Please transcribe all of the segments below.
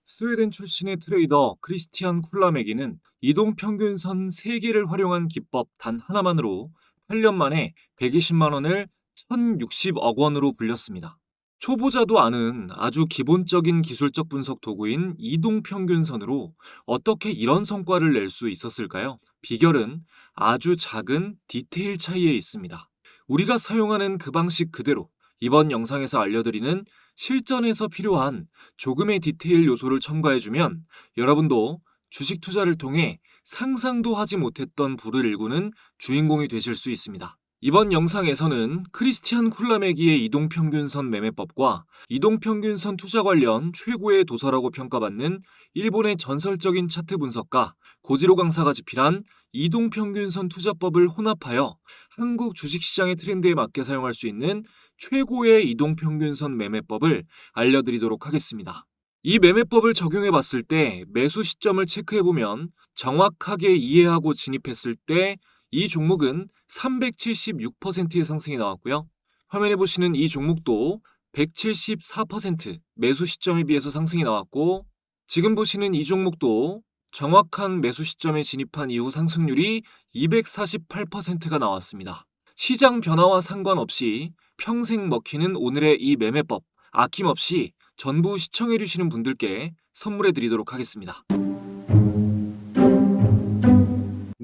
스웨덴 출신의 트레이더 크리스티안 쿨라메기는 이동평균선 3개를 활용한 기법 단 하나만으로 8년 만에 120만 원을 1060억 원으로 불렸습니다. 초보자도 아는 아주 기본적인 기술적 분석 도구인 이동평균선으로 어떻게 이런 성과를 낼 수 있었을까요? 비결은 아주 작은 디테일 차이에 있습니다. 우리가 사용하는 그 방식 그대로 이번 영상에서 알려드리는 실전에서 필요한 조금의 디테일 요소를 첨가해주면 여러분도 주식 투자를 통해 상상도 하지 못했던 부를 일구는 주인공이 되실 수 있습니다. 이번 영상에서는 크리스티안 쿨라메기의 이동평균선 매매법과 이동평균선 투자 관련 최고의 도서라고 평가받는 일본의 전설적인 차트 분석가 고지로 강사가 집필한 이동평균선 투자법을 혼합하여 한국 주식시장의 트렌드에 맞게 사용할 수 있는 최고의 이동평균선 매매법을 알려드리도록 하겠습니다. 이 매매법을 적용해 봤을 때 매수 시점을 체크해 보면 정확하게 이해하고 진입했을 때 이 종목은 376%의 상승이 나왔고요. 화면에 보시는 이 종목도 174% 매수 시점에 비해서 상승이 나왔고, 지금 보시는 이 종목도 정확한 매수 시점에 진입한 이후 상승률이 248%가 나왔습니다. 시장 변화와 상관없이 평생 먹히는 오늘의 이 매매법 아낌없이 전부 시청해 주시는 분들께 선물해 드리도록 하겠습니다.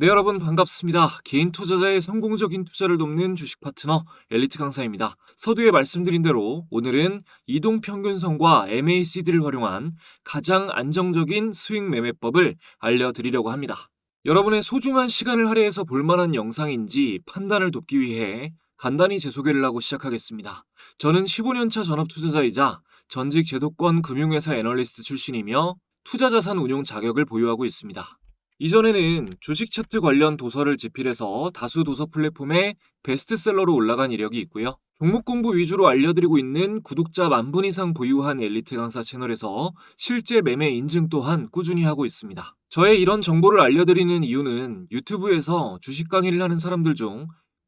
네, 여러분 반갑습니다. 개인 투자자의 성공적인 투자를 돕는 주식 파트너 엘리트 강사입니다. 서두에 말씀드린 대로 오늘은 이동평균선과 MACD를 활용한 가장 안정적인 스윙 매매법을 알려드리려고 합니다. 여러분의 소중한 시간을 할애해서 볼만한 영상인지 판단을 돕기 위해 간단히 제 소개를 하고 시작하겠습니다. 저는 15년차 전업 투자자이자 전직 제도권 금융회사 애널리스트 출신이며 투자자산 운용 자격을 보유하고 있습니다. 이전에는 주식 차트 관련 도서를 집필해서 다수 도서 플랫폼에 베스트셀러로 올라간 이력이 있고요. 종목 공부 위주로 알려드리고 있는 구독자 10,000분 이상 보유한 엘리트 강사 채널에서 실제 매매 인증 또한 꾸준히 하고 있습니다. 저의 이런 정보를 알려드리는 이유는 유튜브에서 주식 강의를 하는 사람들 중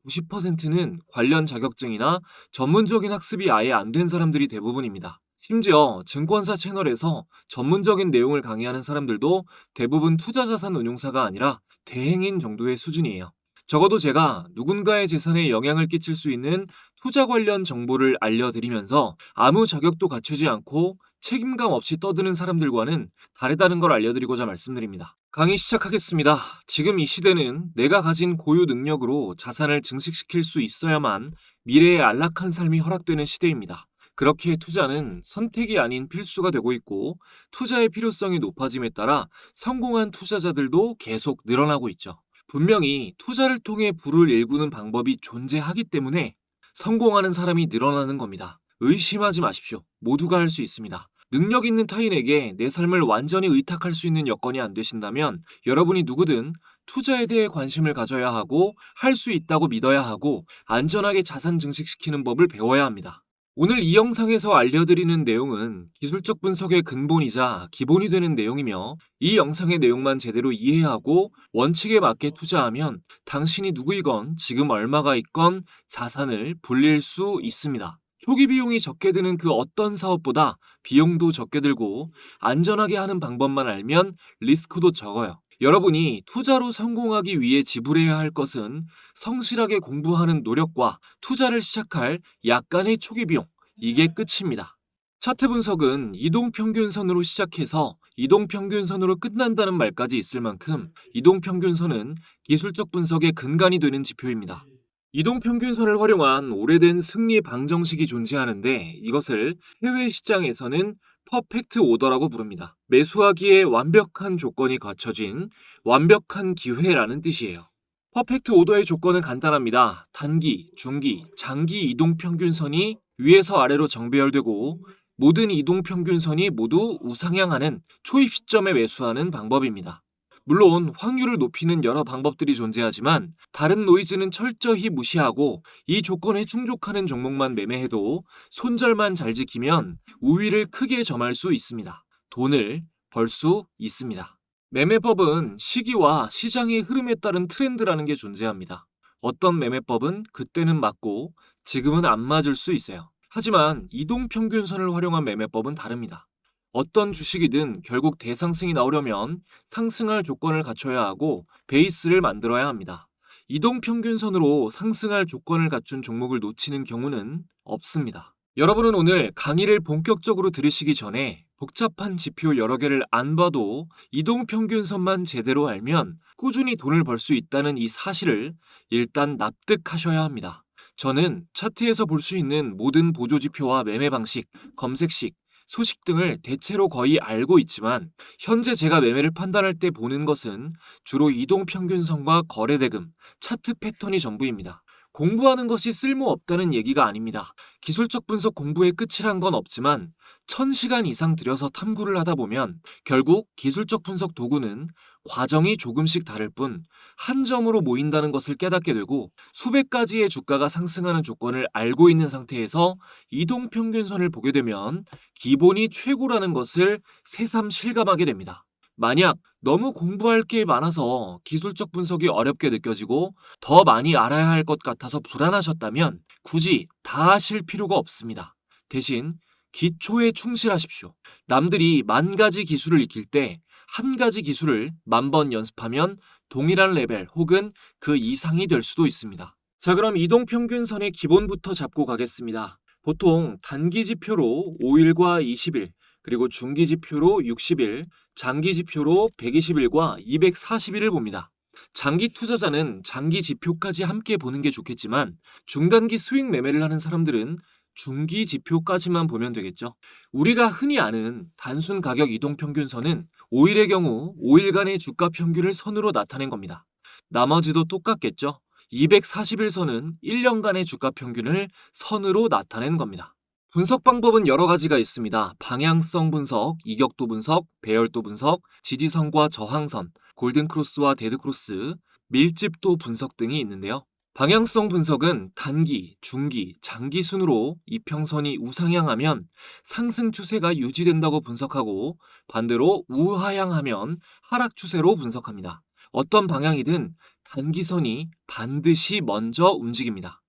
90%는 관련 자격증이나 전문적인 학습이 아예 안 된 사람들이 대부분입니다. 심지어 증권사 채널에서 전문적인 내용을 강의하는 사람들도 대부분 투자자산 운용사가 아니라 대행인 정도의 수준이에요. 적어도 제가 누군가의 재산에 영향을 끼칠 수 있는 투자 관련 정보를 알려드리면서 아무 자격도 갖추지 않고 책임감 없이 떠드는 사람들과는 다르다는 걸 알려드리고자 말씀드립니다. 강의 시작하겠습니다. 지금 이 시대는 내가 가진 고유 능력으로 자산을 증식시킬 수 있어야만 미래의 안락한 삶이 허락되는 시대입니다. 그렇기에 투자는 선택이 아닌 필수가 되고 있고, 투자의 필요성이 높아짐에 따라 성공한 투자자들도 계속 늘어나고 있죠. 분명히 투자를 통해 부를 일구는 방법이 존재하기 때문에 성공하는 사람이 늘어나는 겁니다. 의심하지 마십시오. 모두가 할 수 있습니다. 능력 있는 타인에게 내 삶을 완전히 의탁할 수 있는 여건이 안 되신다면 여러분이 누구든 투자에 대해 관심을 가져야 하고, 할 수 있다고 믿어야 하고, 안전하게 자산 증식시키는 법을 배워야 합니다. 오늘 이 영상에서 알려드리는 내용은 기술적 분석의 근본이자 기본이 되는 내용이며, 이 영상의 내용만 제대로 이해하고 원칙에 맞게 투자하면 당신이 누구이건 지금 얼마가 있건 자산을 불릴 수 있습니다. 초기 비용이 적게 드는 그 어떤 사업보다 비용도 적게 들고 안전하게 하는 방법만 알면 리스크도 적어요. 여러분이 투자로 성공하기 위해 지불해야 할 것은 성실하게 공부하는 노력과 투자를 시작할 약간의 초기 비용, 이게 끝입니다. 차트 분석은 이동평균선으로 시작해서 이동평균선으로 끝난다는 말까지 있을 만큼 이동평균선은 기술적 분석의 근간이 되는 지표입니다. 이동평균선을 활용한 오래된 승리 방정식이 존재하는데, 이것을 해외 시장에서는 퍼펙트 오더라고 부릅니다. 매수하기에 완벽한 조건이 갖춰진 완벽한 기회라는 뜻이에요. 퍼펙트 오더의 조건은 간단합니다. 단기, 중기, 장기 이동평균선이 위에서 아래로 정배열되고 모든 이동평균선이 모두 우상향하는 초입 시점에 매수하는 방법입니다. 물론 확률을 높이는 여러 방법들이 존재하지만 다른 노이즈는 철저히 무시하고 이 조건에 충족하는 종목만 매매해도 손절만 잘 지키면 우위를 크게 점할 수 있습니다. 돈을 벌 수 있습니다. 매매법은 시기와 시장의 흐름에 따른 트렌드라는 게 존재합니다. 어떤 매매법은 그때는 맞고 지금은 안 맞을 수 있어요. 하지만 이동평균선을 활용한 매매법은 다릅니다. 어떤 주식이든 결국 대상승이 나오려면 상승할 조건을 갖춰야 하고 베이스를 만들어야 합니다. 이동평균선으로 상승할 조건을 갖춘 종목을 놓치는 경우는 없습니다. 여러분은 오늘 강의를 본격적으로 들으시기 전에 복잡한 지표 여러 개를 안 봐도 이동평균선만 제대로 알면 꾸준히 돈을 벌 수 있다는 이 사실을 일단 납득하셔야 합니다. 저는 차트에서 볼 수 있는 모든 보조지표와 매매 방식, 검색식, 소식 등을 대체로 거의 알고 있지만 현재 제가 매매를 판단할 때 보는 것은 주로 이동평균선과 거래대금, 차트 패턴이 전부입니다. 공부하는 것이 쓸모없다는 얘기가 아닙니다. 기술적 분석 공부의 끝이란 건 없지만 1000시간 이상 들여서 탐구를 하다 보면 결국 기술적 분석 도구는 과정이 조금씩 다를 뿐 한 점으로 모인다는 것을 깨닫게 되고 수백 가지의 주가가 상승하는 조건을 알고 있는 상태에서 이동평균선을 보게 되면 기본이 최고라는 것을 새삼 실감하게 됩니다. 만약 너무 공부할 게 많아서 기술적 분석이 어렵게 느껴지고 더 많이 알아야 할 것 같아서 불안하셨다면 굳이 다 하실 필요가 없습니다. 대신 기초에 충실하십시오. 남들이 10,000가지 기술을 익힐 때 한 가지 기술을 10,000번 연습하면 동일한 레벨 혹은 그 이상이 될 수도 있습니다. 자, 그럼 이동평균선의 기본부터 잡고 가겠습니다. 보통 단기 지표로 5일과 20일, 그리고 중기 지표로 60일, 장기 지표로 120일과 240일을 봅니다. 장기 투자자는 장기 지표까지 함께 보는 게 좋겠지만 중단기 스윙 매매를 하는 사람들은 중기 지표까지만 보면 되겠죠. 우리가 흔히 아는 단순 가격 이동평균선은 5일의 경우 5일간의 주가 평균을 선으로 나타낸 겁니다. 나머지도 똑같겠죠. 240일 선은 1년간의 주가 평균을 선으로 나타낸 겁니다. 분석 방법은 여러 가지가 있습니다. 방향성 분석, 이격도 분석, 배열도 분석, 지지선과 저항선, 골든크로스와 데드크로스, 밀집도 분석 등이 있는데요. 방향성 분석은 단기, 중기, 장기 순으로 이평선이 우상향하면 상승 추세가 유지된다고 분석하고 반대로 우하향하면 하락 추세로 분석합니다. 어떤 방향이든 단기선이 반드시 먼저 움직입니다.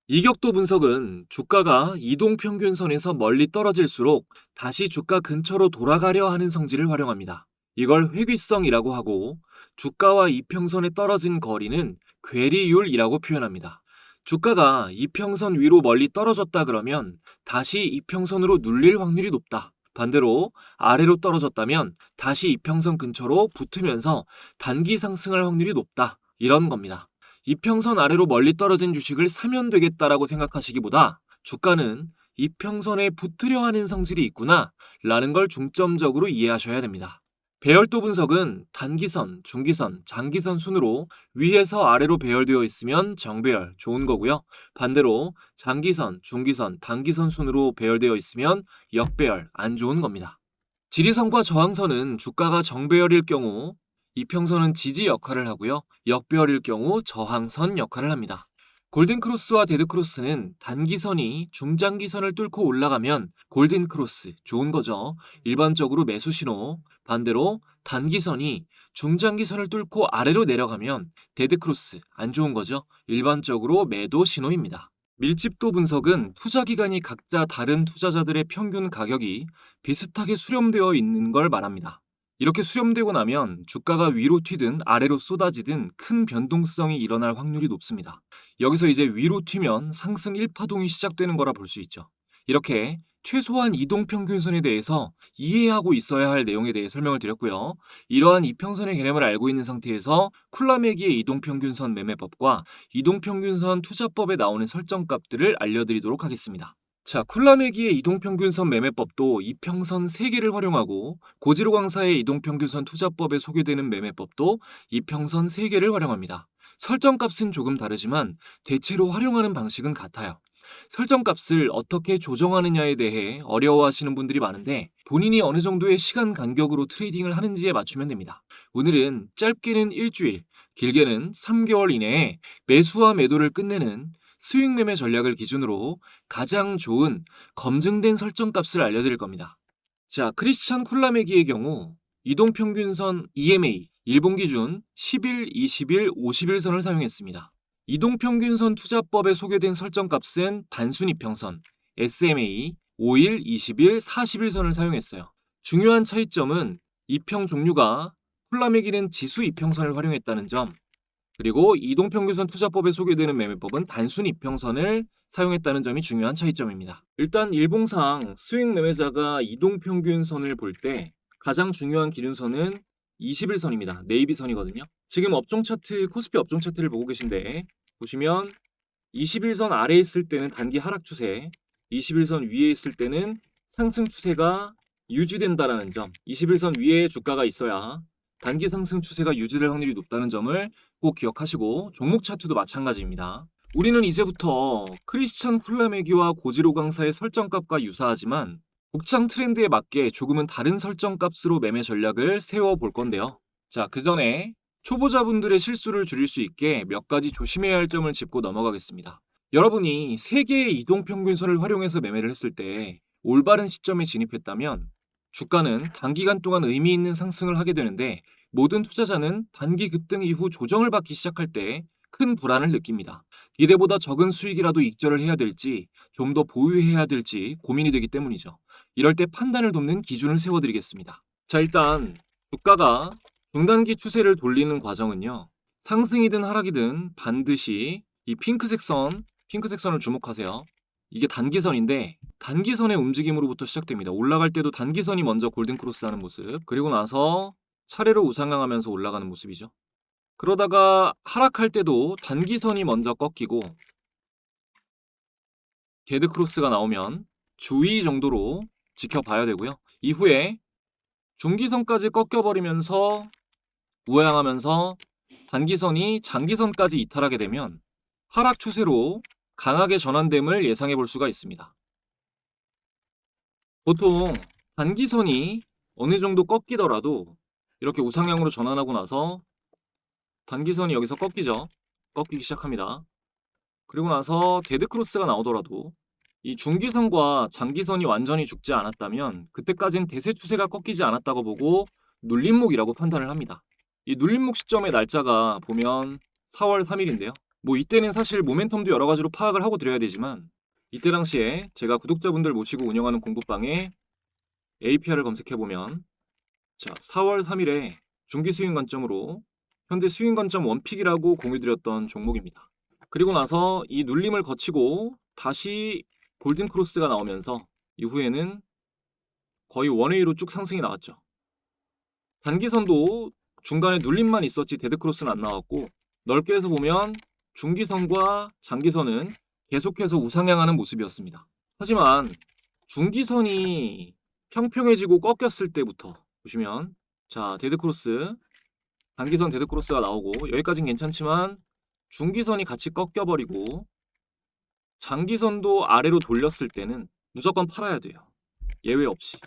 이격도 분석은 주가가 이동평균선에서 멀리 떨어질수록 다시 주가 근처로 돌아가려 하는 성질을 활용합니다. 이걸 회귀성이라고 하고 주가와 이평선에 떨어진 거리는 괴리율이라고 표현합니다. 주가가 이평선 위로 멀리 떨어졌다 그러면 다시 이평선으로 눌릴 확률이 높다. 반대로 아래로 떨어졌다면 다시 이평선 근처로 붙으면서 단기 상승할 확률이 높다. 이런 겁니다. 이평선 아래로 멀리 떨어진 주식을 사면 되겠다라고 생각하시기보다 주가는 이평선에 붙으려 하는 성질이 있구나 라는 걸 중점적으로 이해하셔야 됩니다. 배열도 분석은 단기선, 중기선, 장기선 순으로 위에서 아래로 배열되어 있으면 정배열, 좋은 거고요. 반대로 장기선, 중기선, 단기선 순으로 배열되어 있으면 역배열, 안 좋은 겁니다. 지지선과 저항선은 주가가 정배열일 경우 이평선은 지지 역할을 하고요. 역배열일 경우 저항선 역할을 합니다. 골든크로스와 데드크로스는 단기선이 중장기선을 뚫고 올라가면 골든크로스, 좋은 거죠. 일반적으로 매수 신호. 반대로 단기선이 중장기선을 뚫고 아래로 내려가면 데드크로스, 안 좋은 거죠. 일반적으로 매도 신호입니다. 밀집도 분석은 투자 기간이 각자 다른 투자자들의 평균 가격이 비슷하게 수렴되어 있는 걸 말합니다. 이렇게 수렴되고 나면 주가가 위로 튀든 아래로 쏟아지든 큰 변동성이 일어날 확률이 높습니다. 여기서 이제 위로 튀면 상승 1파동이 시작되는 거라 볼 수 있죠. 이렇게 최소한 이동평균선에 대해서 이해하고 있어야 할 내용에 대해 설명을 드렸고요. 이러한 이평선의 개념을 알고 있는 상태에서 쿨라메기의 이동평균선 매매법과 이동평균선 투자법에 나오는 설정값들을 알려드리도록 하겠습니다. 자, 쿨라메기의 이동평균선 매매법도 이평선 3개를 활용하고 고지로 강사의 이동평균선 투자법에 소개되는 매매법도 이평선 3개를 활용합니다. 설정값은 조금 다르지만 대체로 활용하는 방식은 같아요. 설정값을 어떻게 조정하느냐에 대해 어려워하시는 분들이 많은데 본인이 어느 정도의 시간 간격으로 트레이딩을 하는지에 맞추면 됩니다. 오늘은 짧게는 일주일, 길게는 3개월 이내에 매수와 매도를 끝내는 스윙 매매 전략을 기준으로 가장 좋은 검증된 설정값을 알려드릴 겁니다. 자, 크리스찬 쿨라메기의 경우 이동평균선 EMA 일본 기준 10일, 20일, 50일 선을 사용했습니다. 이동평균선 투자법에 소개된 설정값은 단순 이평선, SMA, 5일, 20일, 40일선을 사용했어요. 중요한 차이점은 이평 종류가 콜라메기는 지수 이평선을 활용했다는 점, 그리고 이동평균선 투자법에 소개되는 매매법은 단순 이평선을 사용했다는 점이 중요한 차이점입니다. 일단 일봉상 스윙 매매자가 이동평균선을 볼 때 가장 중요한 기준선은 21선입니다. 네이비선이거든요. 지금 업종 차트, 코스피 업종 차트를 보고 계신데 보시면 21선 아래에 있을 때는 단기 하락 추세, 21선 위에 있을 때는 상승 추세가 유지된다라는 점, 21선 위에 주가가 있어야 단기 상승 추세가 유지될 확률이 높다는 점을 꼭 기억하시고 종목 차트도 마찬가지입니다. 우리는 이제부터 크리스찬 쿨라메기와 고지로 강사의 설정값과 유사하지만 복장 트렌드에 맞게 조금은 다른 설정값으로 매매 전략을 세워볼 건데요. 자, 그 전에 초보자분들의 실수를 줄일 수 있게 몇 가지 조심해야 할 점을 짚고 넘어가겠습니다. 여러분이 3개의 이동평균선을 활용해서 매매를 했을 때 올바른 시점에 진입했다면 주가는 단기간 동안 의미 있는 상승을 하게 되는데 모든 투자자는 단기 급등 이후 조정을 받기 시작할 때 큰 불안을 느낍니다. 기대보다 적은 수익이라도 익절을 해야 될지 좀 더 보유해야 될지 고민이 되기 때문이죠. 이럴 때 판단을 돕는 기준을 세워드리겠습니다. 자, 일단 주가가 중단기 추세를 돌리는 과정은요. 상승이든 하락이든 반드시 이 핑크색 선을 주목하세요. 이게 단기선인데 단기선의 움직임으로부터 시작됩니다. 올라갈 때도 단기선이 먼저 골든크로스 하는 모습, 그리고 나서 차례로 우상향하면서 올라가는 모습이죠. 그러다가 하락할 때도 단기선이 먼저 꺾이고 데드크로스가 나오면 주의 정도로 지켜봐야 되고요. 이후에 중기선까지 꺾여버리면서 우하향하면서 단기선이 장기선까지 이탈하게 되면 하락 추세로 강하게 전환됨을 예상해 볼 수가 있습니다. 보통 단기선이 어느 정도 꺾이더라도 이렇게 우상향으로 전환하고 나서 단기선이 여기서 꺾이죠. 꺾이기 시작합니다. 그리고 나서 데드크로스가 나오더라도 이 중기선과 장기선이 완전히 죽지 않았다면 그때까지는 대세 추세가 꺾이지 않았다고 보고 눌림목이라고 판단을 합니다. 이 눌림목 시점의 날짜가 보면 4월 3일인데요. 뭐 이때는 사실 모멘텀도 여러 가지로 파악을 하고 드려야 되지만 이때 당시에 제가 구독자분들 모시고 운영하는 공부방에 APR을 검색해보면 자, 4월 3일에 중기 스윙 관점으로 현재 스윙 관점 원픽이라고 공유드렸던 종목입니다. 그리고 나서 이 눌림을 거치고 다시 골든 크로스가 나오면서 이후에는 거의 원웨이로 쭉 상승이 나왔죠. 단기선도 중간에 눌림만 있었지 데드크로스는 안 나왔고 넓게 해서 보면 중기선과 장기선은 계속해서 우상향하는 모습이었습니다. 하지만 중기선이 평평해지고 꺾였을 때부터 보시면 자, 데드크로스, 단기선 데드크로스가 나오고 여기까지는 괜찮지만 중기선이 같이 꺾여버리고 장기선도 아래로 돌렸을 때는 무조건 팔아야 돼요. 예외 없이.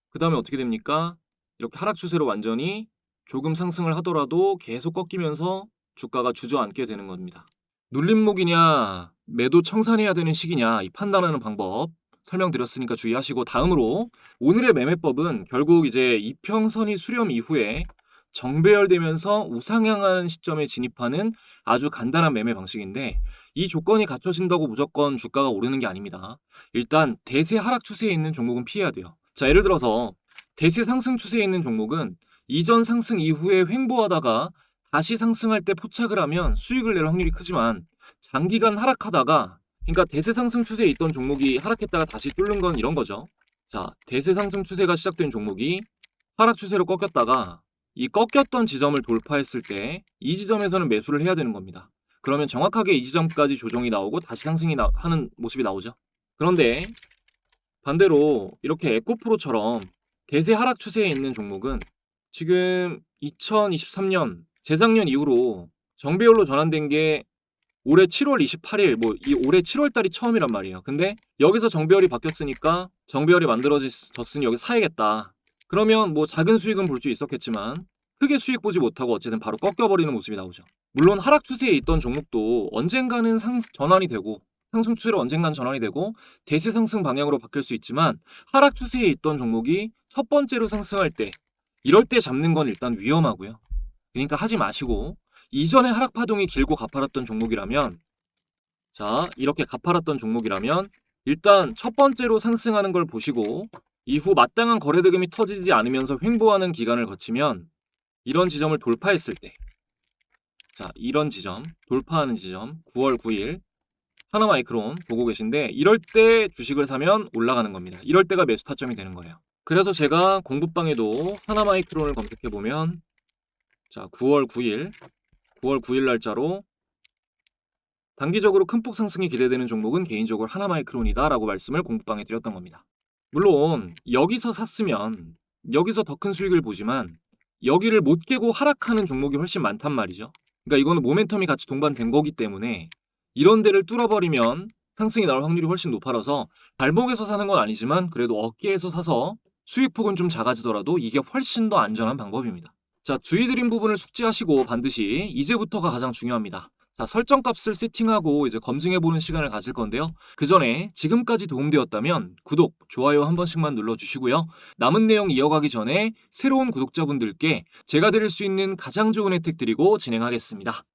그 다음에 어떻게 됩니까? 이렇게 하락 추세로 완전히 조금 상승을 하더라도 계속 꺾이면서 주가가 주저앉게 되는 겁니다. 눌림목이냐 매도 청산해야 되는 시기냐 이 판단하는 방법 설명드렸으니까 주의하시고 다음으로 오늘의 매매법은 결국 이제 이평선이 수렴 이후에 정배열되면서 우상향하는 시점에 진입하는 아주 간단한 매매 방식인데 이 조건이 갖춰진다고 무조건 주가가 오르는 게 아닙니다. 일단 대세 하락 추세에 있는 종목은 피해야 돼요. 자, 예를 들어서 대세 상승 추세에 있는 종목은 이전 상승 이후에 횡보하다가 다시 상승할 때 포착을 하면 수익을 낼 확률이 크지만 장기간 하락하다가 그러니까 대세 상승 추세에 있던 종목이 하락했다가 다시 뚫는 건 이런 거죠. 자, 대세 상승 추세가 시작된 종목이 하락 추세로 꺾였다가 이 꺾였던 지점을 돌파했을 때 이 지점에서는 매수를 해야 되는 겁니다. 그러면 정확하게 이 지점까지 조정이 나오고 다시 상승이 하는 모습이 나오죠. 그런데 반대로 이렇게 에코프로처럼 대세 하락 추세에 있는 종목은 지금 2023년 재작년 이후로 정배열로 전환된 게 올해 7월 28일 뭐 이 올해 7월 달이 처음이란 말이에요. 근데 여기서 정배열이 바뀌었으니까 정배열이 만들어졌으니 여기 사야겠다. 그러면 뭐 작은 수익은 볼 수 있었겠지만 크게 수익 보지 못하고 어쨌든 바로 꺾여버리는 모습이 나오죠. 물론 하락 추세에 있던 종목도 언젠가는 전환이 되고 상승 추세로 언젠간 전환이 되고 대세 상승 방향으로 바뀔 수 있지만 하락 추세에 있던 종목이 첫 번째로 상승할 때 이럴 때 잡는 건 일단 위험하고요. 그러니까 하지 마시고 이전에 하락 파동이 길고 가파랐던 종목이라면, 자, 이렇게 가파랐던 종목이라면 일단 첫 번째로 상승하는 걸 보시고 이후 마땅한 거래대금이 터지지 않으면서 횡보하는 기간을 거치면 이런 지점을 돌파했을 때, 자, 이런 지점, 돌파하는 지점 9월 9일 하나마이크론 보고 계신데 이럴 때 주식을 사면 올라가는 겁니다. 이럴 때가 매수 타점이 되는 거예요. 그래서 제가 공부방에도 하나마이크론을 검색해 보면, 자, 9월 9일 날짜로 단기적으로 큰 폭 상승이 기대되는 종목은 개인적으로 하나마이크론이다 라고 말씀을 공부방에 드렸던 겁니다. 물론 여기서 샀으면 여기서 더 큰 수익을 보지만 여기를 못 깨고 하락하는 종목이 훨씬 많단 말이죠. 그러니까 이거는 모멘텀이 같이 동반된 거기 때문에 이런 데를 뚫어버리면 상승이 나올 확률이 훨씬 높아서 발목에서 사는 건 아니지만 그래도 어깨에서 사서 수익폭은 좀 작아지더라도 이게 훨씬 더 안전한 방법입니다. 자, 주의 드린 부분을 숙지하시고 반드시 이제부터가 가장 중요합니다. 자, 설정값을 세팅하고 이제 검증해보는 시간을 가질 건데요. 그 전에 지금까지 도움되었다면 구독, 좋아요 한 번씩만 눌러주시고요. 남은 내용 이어가기 전에 새로운 구독자분들께 제가 드릴 수 있는 가장 좋은 혜택 드리고 진행하겠습니다.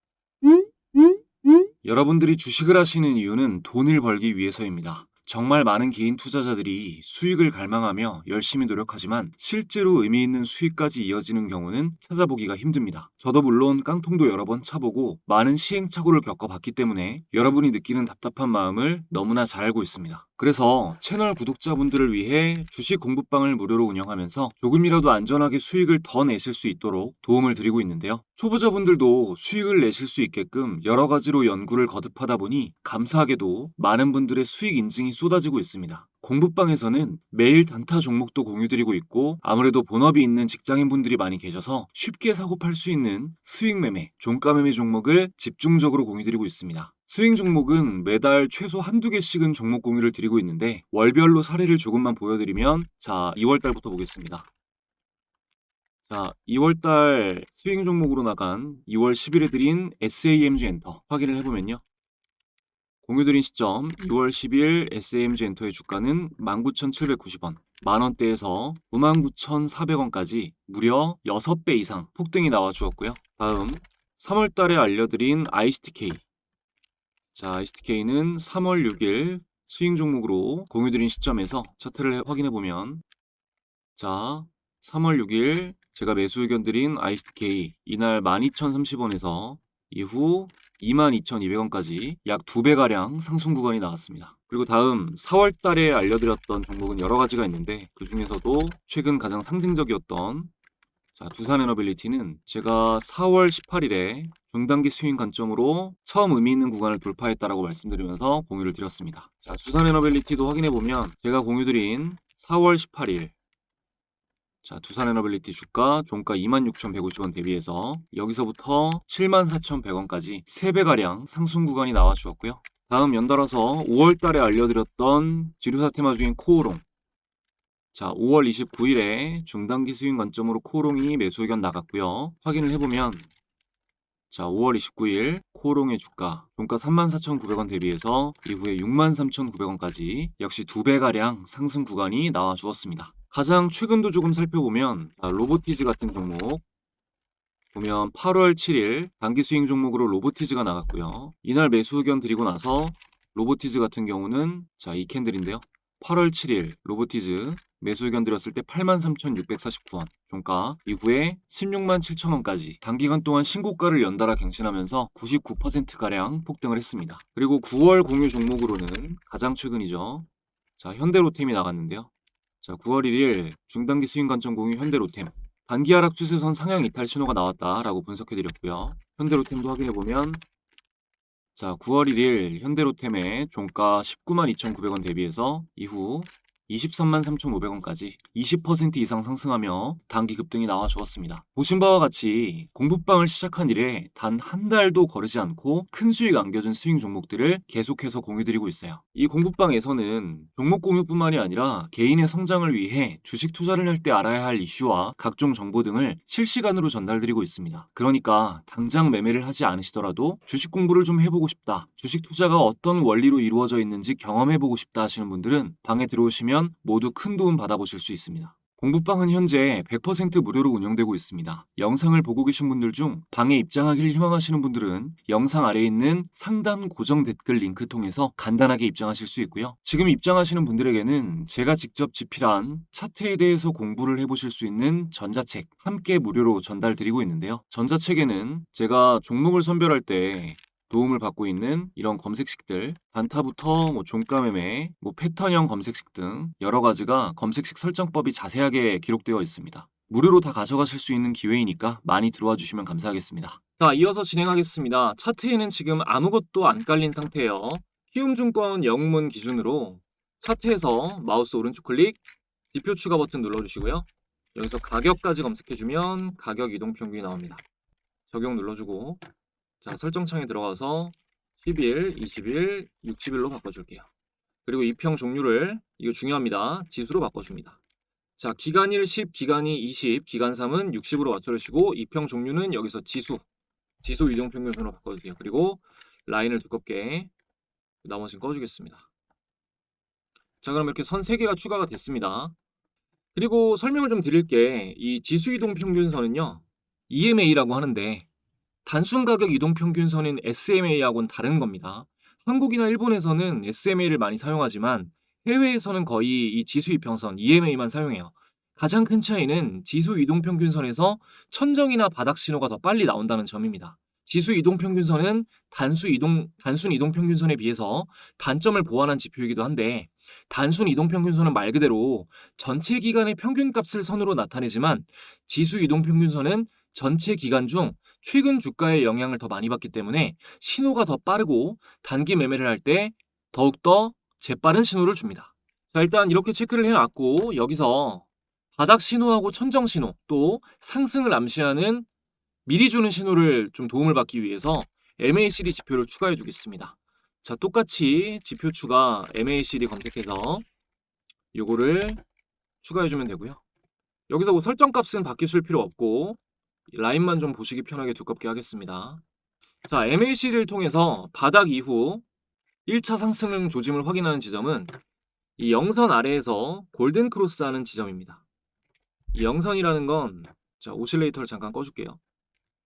여러분들이 주식을 하시는 이유는 돈을 벌기 위해서입니다. 정말 많은 개인 투자자들이 수익을 갈망하며 열심히 노력하지만 실제로 의미 있는 수익까지 이어지는 경우는 찾아보기가 힘듭니다. 저도 물론 깡통도 여러 번 차보고 많은 시행착오를 겪어봤기 때문에 여러분이 느끼는 답답한 마음을 너무나 잘 알고 있습니다. 그래서 채널 구독자분들을 위해 주식 공부방을 무료로 운영하면서 조금이라도 안전하게 수익을 더 내실 수 있도록 도움을 드리고 있는데요. 초보자분들도 수익을 내실 수 있게끔 여러 가지로 연구를 거듭하다 보니 감사하게도 많은 분들의 수익 인증이 쏟아지고 있습니다. 공부방에서는 매일 단타 종목도 공유드리고 있고 아무래도 본업이 있는 직장인분들이 많이 계셔서 쉽게 사고 팔 수 있는 수익 매매, 종가 매매 종목을 집중적으로 공유드리고 있습니다. 스윙 종목은 매달 최소 한두 개씩은 종목 공유를 드리고 있는데 월별로 사례를 조금만 보여드리면, 자, 2월달부터 보겠습니다. 자, 2월달 스윙 종목으로 나간 2월 10일에 드린 SAMG 엔터 확인을 해보면요. 공유드린 시점 2월 10일 SAMG 엔터의 주가는 19,790원, 만원대에서 99,400원까지 무려 6배 이상 폭등이 나와 주었고요. 다음 3월달에 알려드린 ICTK. 자, ICTK는 3월 6일 스윙 종목으로 공유드린 시점에서 차트를 확인해보면, 자, 3월 6일 제가 매수 의견 드린 ICTK 이날 12,030원에서 이후 22,200원까지 약 2배가량 상승 구간이 나왔습니다. 그리고 다음 4월 달에 알려드렸던 종목은 여러 가지가 있는데 그 중에서도 최근 가장 상징적이었던, 자, 두산에너빌리티는 제가 4월 18일에 중단기 스윙 관점으로 처음 의미 있는 구간을 돌파했다라고 말씀드리면서 공유를 드렸습니다. 자, 두산에너빌리티도 확인해보면 제가 공유드린 4월 18일, 자, 두산에너빌리티 주가 종가 26,150원 대비해서 여기서부터 74,100원까지 3배가량 상승 구간이 나와 주었고요. 다음 연달아서 5월 달에 알려드렸던 지류사 테마 중인 코오롱. 자, 5월 29일에 중단기 스윙 관점으로 코오롱이 매수 의견 나갔고요. 확인을 해보면, 자, 5월 29일 코오롱의 주가 종가 34,900원 대비해서 이후에 63,900원까지 역시 2배가량 상승 구간이 나와 주었습니다. 가장 최근도 조금 살펴보면 로보티즈 같은 종목 보면 8월 7일 단기 스윙 종목으로 로보티즈가 나갔고요. 이날 매수 의견 드리고 나서 로보티즈 같은 경우는, 자, 이 캔들인데요. 8월 7일 로보티즈 매수 의견 드렸을 때 83,649원 종가 이후에 167,000원까지 단기간 동안 신고가를 연달아 갱신하면서 99%가량 폭등을 했습니다. 그리고 9월 공유 종목으로는 가장 최근이죠. 자, 현대로템이 나갔는데요. 자, 9월 1일 중단기 스윙 관점 공유 현대로템 단기 하락 추세선 상향 이탈 신호가 나왔다라고 분석해드렸고요. 현대로템도 확인해보면, 자, 9월 1일 현대로템의 종가 192,900원 대비해서 이후 233,500원까지 20% 이상 상승하며 단기 급등이 나와 주었습니다. 보신 바와 같이 공부방을 시작한 이래 단 한 달도 거르지 않고 큰 수익 안겨준 스윙 종목들을 계속해서 공유드리고 있어요. 이 공부방에서는 종목 공유뿐만이 아니라 개인의 성장을 위해 주식 투자를 할 때 알아야 할 이슈와 각종 정보 등을 실시간으로 전달드리고 있습니다. 그러니까 당장 매매를 하지 않으시더라도 주식 공부를 좀 해보고 싶다, 주식 투자가 어떤 원리로 이루어져 있는지 경험해보고 싶다 하시는 분들은 방에 들어오시면 모두 큰 도움 받아보실 수 있습니다. 공부방은 현재 100% 무료로 운영되고 있습니다. 영상을 보고 계신 분들 중 방에 입장하기를 희망하시는 분들은 영상 아래에 있는 상단 고정 댓글 링크 통해서 간단하게 입장하실 수 있고요. 지금 입장하시는 분들에게는 제가 직접 집필한 차트에 대해서 공부를 해보실 수 있는 전자책 함께 무료로 전달드리고 있는데요. 전자책에는 제가 종목을 선별할 때 도움을 받고 있는 이런 검색식들, 단타부터 종가매매, 패턴형 검색식 등 여러 가지가 검색식 설정법이 자세하게 기록되어 있습니다. 무료로 다 가져가실 수 있는 기회이니까 많이 들어와 주시면 감사하겠습니다. 자, 이어서 진행하겠습니다. 차트에는 지금 아무것도 안 깔린 상태예요. 키움증권 영문 기준으로 차트에서 마우스 오른쪽 클릭, 지표 추가 버튼 눌러주시고요. 여기서 가격까지 검색해주면 가격 이동평균이 나옵니다. 적용 눌러주고 자, 설정창에 들어가서 10일, 20일, 60일로 바꿔줄게요. 그리고 이평 종류를, 이거 중요합니다. 지수로 바꿔줍니다. 자, 기간일 10, 기간이 20, 기간 3은 60으로 맞춰주시고 이평 종류는 여기서 지수 이동평균선으로 바꿔주세요. 그리고 라인을 두껍게 나머지는 꺼주겠습니다. 자, 그럼 이렇게 선 3개가 추가가 됐습니다. 그리고 설명을 좀 드릴게. 이 지수 이동평균선은요, EMA라고 하는데 단순 가격 이동평균선인 SMA하고는 다른 겁니다. 한국이나 일본에서는 SMA를 많이 사용하지만 해외에서는 거의 이 지수 이평선 EMA만 사용해요. 가장 큰 차이는 지수 이동평균선에서 천정이나 바닥 신호가 더 빨리 나온다는 점입니다. 지수 이동평균선은 단순 이동평균선에 비해서 단점을 보완한 지표이기도 한데 단순 이동평균선은 말 그대로 전체 기간의 평균값을 선으로 나타내지만 지수 이동평균선은 전체 기간 중 최근 주가의 영향을 더 많이 받기 때문에 신호가 더 빠르고 단기 매매를 할 때 더욱더 재빠른 신호를 줍니다. 자, 일단 이렇게 체크를 해놨고 여기서 바닥 신호하고 천정 신호 또 상승을 암시하는 미리 주는 신호를 좀 도움을 받기 위해서 MACD 지표를 추가해 주겠습니다. 자, 똑같이 지표 추가 MACD 검색해서 요거를 추가해 주면 되고요. 여기서 설정값은 바뀌실 필요 없고 라인만 좀 보시기 편하게 두껍게 하겠습니다. 자, MACD를 통해서 바닥 이후 1차 상승 조짐을 확인하는 지점은 이 영선 아래에서 골든 크로스 하는 지점입니다. 이 영선이라는 건, 자, 오실레이터를 잠깐 꺼줄게요.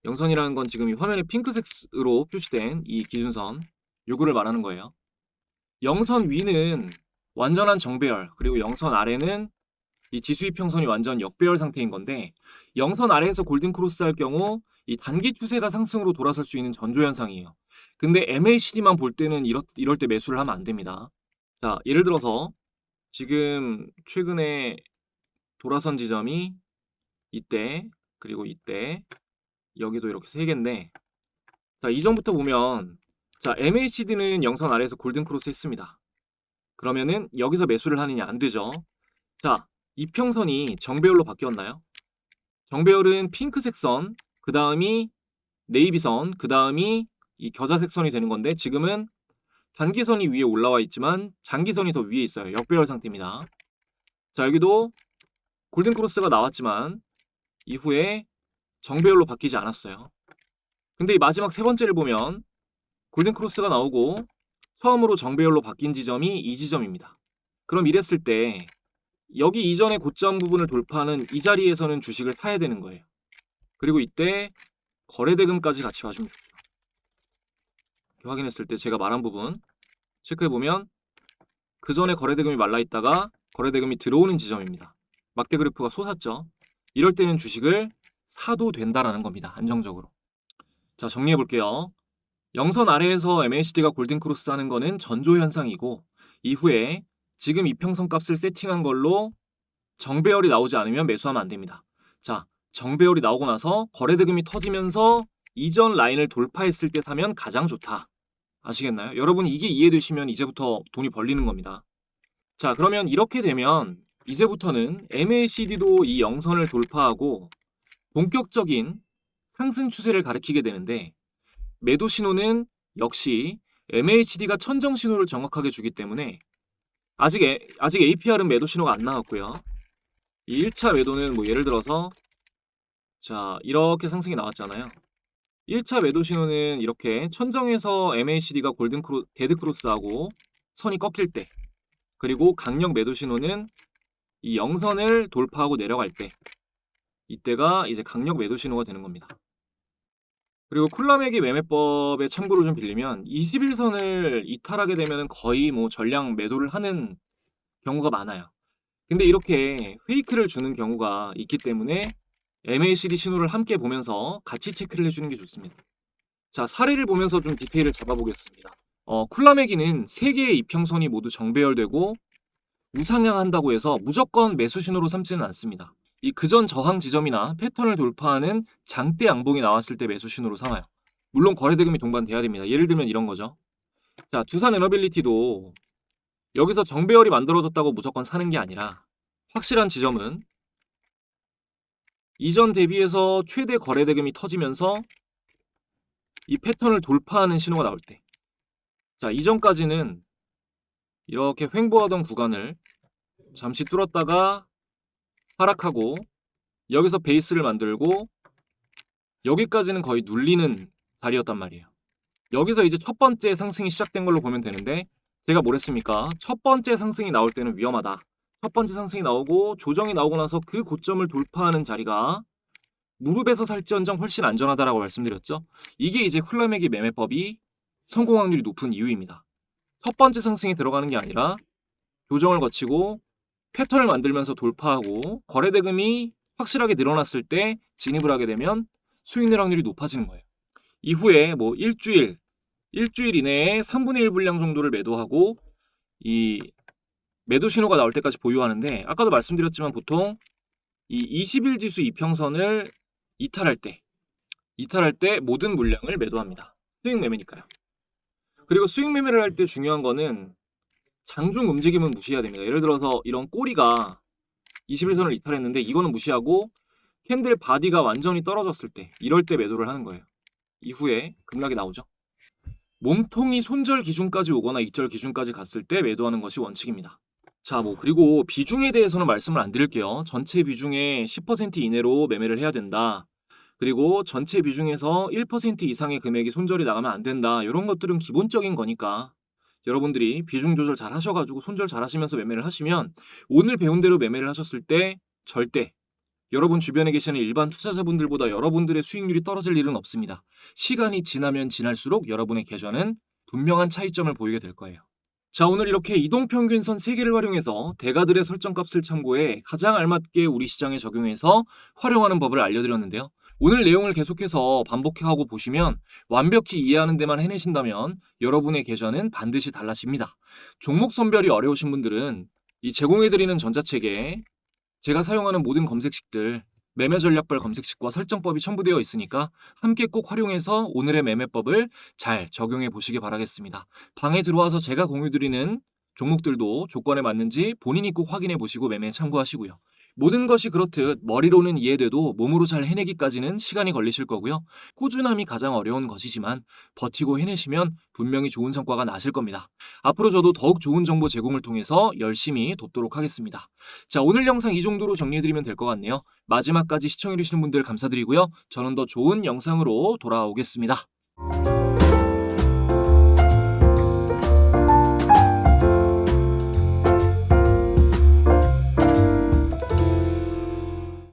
영선이라는 건 지금 이 화면에 핑크색으로 표시된 이 기준선, 요거를 말하는 거예요. 영선 위는 완전한 정배열, 그리고 영선 아래는 이 지수 이평선이 완전 역배열 상태인 건데 영선 아래에서 골든 크로스 할 경우 이 단기 추세가 상승으로 돌아설 수 있는 전조 현상이에요. 근데 MACD만 볼 때는 이럴 때 매수를 하면 안 됩니다. 자, 예를 들어서 지금 최근에 돌아선 지점이 이때, 그리고 이때, 여기도 이렇게 3개인데 자, 이전부터 보면 자, MACD는 영선 아래에서 골든 크로스 했습니다. 그러면은 여기서 매수를 하느냐? 안 되죠. 자, 이평선이 정배열로 바뀌었나요? 정배열은 핑크색 선, 그 다음이 네이비선, 그 다음이 이 겨자색 선이 되는 건데 지금은 단기선이 위에 올라와 있지만 장기선이 더 위에 있어요. 역배열 상태입니다. 자, 여기도 골든크로스가 나왔지만 이후에 정배열로 바뀌지 않았어요. 근데 이 마지막 세 번째를 보면 골든크로스가 나오고 처음으로 정배열로 바뀐 지점이 이 지점입니다. 그럼 이랬을 때 여기 이전의 고점 부분을 돌파하는 이 자리에서는 주식을 사야 되는 거예요. 그리고 이때 거래대금까지 같이 봐주면 좋죠. 확인했을 때 제가 말한 부분 체크해보면 그 전에 거래대금이 말라있다가 거래대금이 들어오는 지점입니다. 막대 그래프가 솟았죠. 이럴 때는 주식을 사도 된다라는 겁니다. 안정적으로. 자, 정리해볼게요. 영선 아래에서 MACD가 골든크로스 하는 거는 전조 현상이고 이후에 지금 이평선 값을 세팅한 걸로 정배열이 나오지 않으면 매수하면 안 됩니다. 자, 정배열이 나오고 나서 거래대금이 터지면서 이전 라인을 돌파했을 때 사면 가장 좋다. 아시겠나요? 여러분이 이게 이해되시면 이제부터 돈이 벌리는 겁니다. 자, 그러면 이렇게 되면 이제부터는 MACD도 이 영선을 돌파하고 본격적인 상승 추세를 가리키게 되는데 매도 신호는 역시 MACD가 천정 신호를 정확하게 주기 때문에 아직 APR은 매도 신호가 안 나왔고요. 이 1차 매도는 뭐 예를 들어서 자, 이렇게 상승이 나왔잖아요. 1차 매도 신호는 이렇게 천정에서 MACD가 데드 크로스하고 선이 꺾일 때, 그리고 강력 매도 신호는 이 영선을 돌파하고 내려갈 때 이때가 이제 강력 매도 신호가 되는 겁니다. 그리고 쿨라맥이 매매법의 참고로 좀 빌리면 21선을 이탈하게 되면 거의 뭐 전량 매도를 하는 경우가 많아요. 근데 이렇게 페이크를 주는 경우가 있기 때문에 MACD 신호를 함께 보면서 같이 체크를 해주는 게 좋습니다. 자, 사례를 보면서 좀 디테일을 잡아보겠습니다. 쿨라맥이는 3개의 이평선이 모두 정배열되고 우상향한다고 해서 무조건 매수 신호로 삼지는 않습니다. 이 그전 저항 지점이나 패턴을 돌파하는 장대 양봉이 나왔을 때 매수 신호로 삼아요. 물론 거래대금이 동반돼야 됩니다. 예를 들면 이런 거죠. 자, 두산 에너빌리티도 여기서 정배열이 만들어졌다고 무조건 사는 게 아니라 확실한 지점은 이전 대비해서 최대 거래대금이 터지면서 이 패턴을 돌파하는 신호가 나올 때, 자, 이전까지는 이렇게 횡보하던 구간을 잠시 뚫었다가 하락하고 여기서 베이스를 만들고 여기까지는 거의 눌리는 자리였단 말이에요. 여기서 이제 첫 번째 상승이 시작된 걸로 보면 되는데, 제가 뭐랬습니까? 첫 번째 상승이 나올 때는 위험하다. 첫 번째 상승이 나오고 조정이 나오고 나서 그 고점을 돌파하는 자리가 무릎에서 살지언정 훨씬 안전하다라고 말씀드렸죠. 이게 이제 쿨라맥이 매매법이 성공 확률이 높은 이유입니다. 첫 번째 상승이 들어가는 게 아니라 조정을 거치고 패턴을 만들면서 돌파하고 거래대금이 확실하게 늘어났을 때 진입을 하게 되면 수익 낼 확률이 높아지는 거예요. 이후에 뭐 일주일 이내에 3분의 1 분량 정도를 매도하고 이 매도 신호가 나올 때까지 보유하는데, 아까도 말씀드렸지만 보통 이 20일 지수 이평선을 이탈할 때 모든 물량을 매도합니다. 수익 매매니까요. 그리고 수익 매매를 할 때 중요한 거는 장중 움직임은 무시해야 됩니다. 예를 들어서 이런 꼬리가 21선을 이탈했는데 이거는 무시하고 캔들 바디가 완전히 떨어졌을 때, 이럴 때 매도를 하는 거예요. 이후에 급락이 나오죠. 몸통이 손절 기준까지 오거나 익절 기준까지 갔을 때 매도하는 것이 원칙입니다. 자, 그리고 비중에 대해서는 말씀을 안 드릴게요. 전체 비중의 10% 이내로 매매를 해야 된다. 그리고 전체 비중에서 1% 이상의 금액이 손절이 나가면 안 된다. 이런 것들은 기본적인 거니까 여러분들이 비중 조절 잘 하셔가지고 손절 잘 하시면서 매매를 하시면 오늘 배운 대로 매매를 하셨을 때 절대 여러분 주변에 계시는 일반 투자자분들보다 여러분들의 수익률이 떨어질 일은 없습니다. 시간이 지나면 지날수록 여러분의 계좌는 분명한 차이점을 보이게 될 거예요. 자, 오늘 이렇게 이동평균선 3개를 활용해서 대가들의 설정값을 참고해 가장 알맞게 우리 시장에 적용해서 활용하는 법을 알려드렸는데요. 오늘 내용을 계속해서 반복하고 보시면 완벽히 이해하는 데만 해내신다면 여러분의 계좌는 반드시 달라집니다. 종목 선별이 어려우신 분들은 이 제공해드리는 전자책에 제가 사용하는 모든 검색식들, 매매 전략별 검색식과 설정법이 첨부되어 있으니까 함께 꼭 활용해서 오늘의 매매법을 잘 적용해 보시기 바라겠습니다. 방에 들어와서 제가 공유드리는 종목들도 조건에 맞는지 본인이 꼭 확인해 보시고 매매에 참고하시고요. 모든 것이 그렇듯 머리로는 이해돼도 몸으로 잘 해내기까지는 시간이 걸리실 거고요. 꾸준함이 가장 어려운 것이지만 버티고 해내시면 분명히 좋은 성과가 나실 겁니다. 앞으로 저도 더욱 좋은 정보 제공을 통해서 열심히 돕도록 하겠습니다. 자, 오늘 영상 이 정도로 정리해드리면 될 것 같네요. 마지막까지 시청해주시는 분들 감사드리고요. 저는 더 좋은 영상으로 돌아오겠습니다.